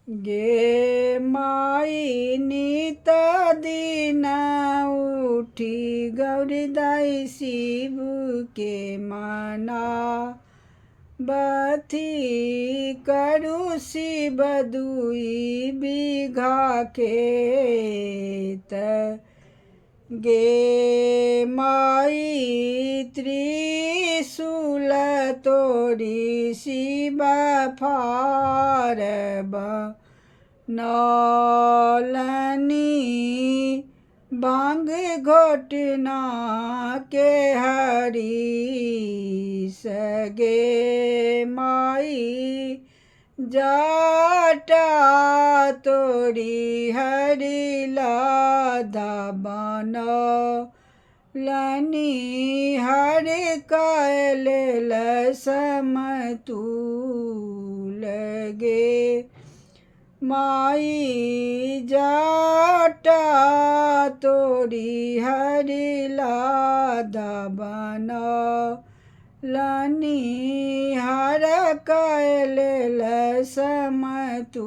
गे माई नित दिन उठी गौरी दाई शिव के मना बथी करू शिव दुई बिघा खेत। गे माई त्रिशूल तोड़ी शिव फारब नौलनी बांग घोटना के हरी सगे माई जाटा तोड़ी हरी लाधा बनो लनी हर कैल समतूल गे माई जाटा तोड़ी हरी लाधा बनो लनी हर कैल समतूल।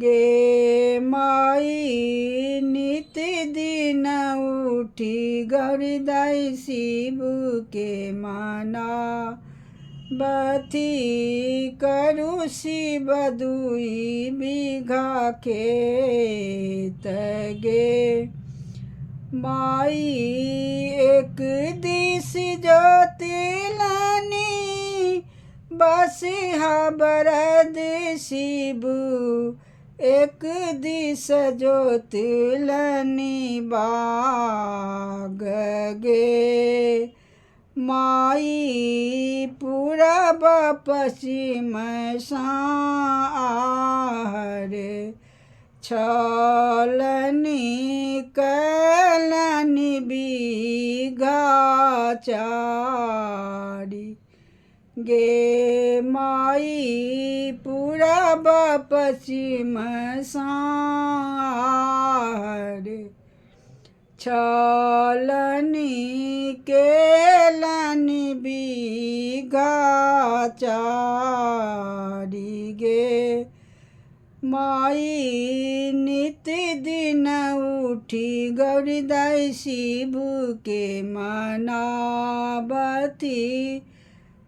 गे माई नित दिन उठी गौरी दाई शिव के मना बथी करू शिव दुई बिघा खेत। गे माई एक दिस ज्योतिलनी बसिहा बरद शिव एक दिस ज्योतिलनी बाग। गे माई पूरब पश्चिम साहर छलनी कलनी बिघा चारी। गे माई पूरब पश्चिम साहर छलनी केलनी बिघा चारी। गे माई नित दिन उठी गौरी दाई शिव के मना बथी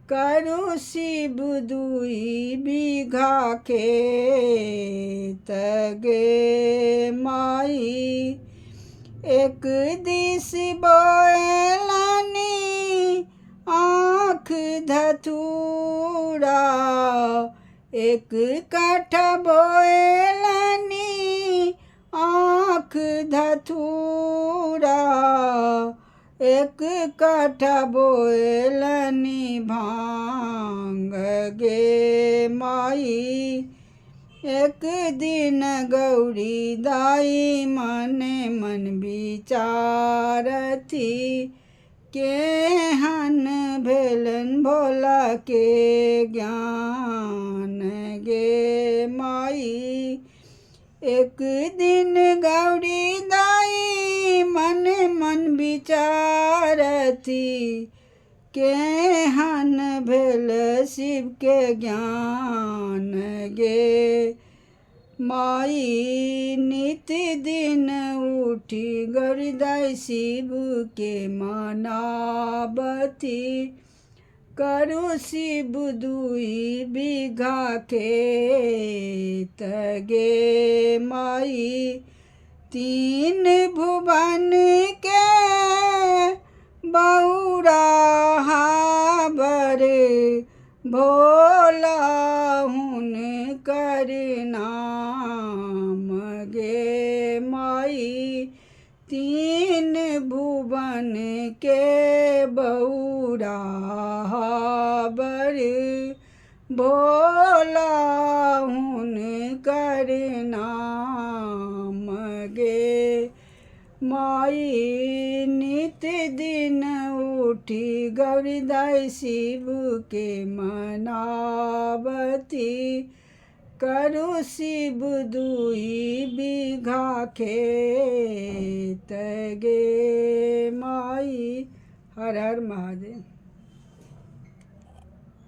करू शिव दुई बिघा खेत। गे माई एक दिस बोलनी आँख धतूरा एक काठ बोलनी आँख धतूरा एक काठ बोलनी भांग। गे माई एक दिन गौरी दाई मने मन विचारथी केहन भेलन भोला के ज्ञान। गे माई एक दिन गौरी दाई मन मन विचारथी केहन भेल शिव के ज्ञान। गे माई नित दिन उठी गौरी दाई शिव के मना बथी करू शिव दुई बिघा खेत। गे माई तीन भुवन के बहुरा बर भोला हुनकर नाम। गे माई तीन भुवन के बहुरा बर भोला हुनकर नाम। गे माई नित दिन उठी गौरी दाई शिव के मना बथी करू शिव दुई बिघा खेत। गे माई हर हर महादेव।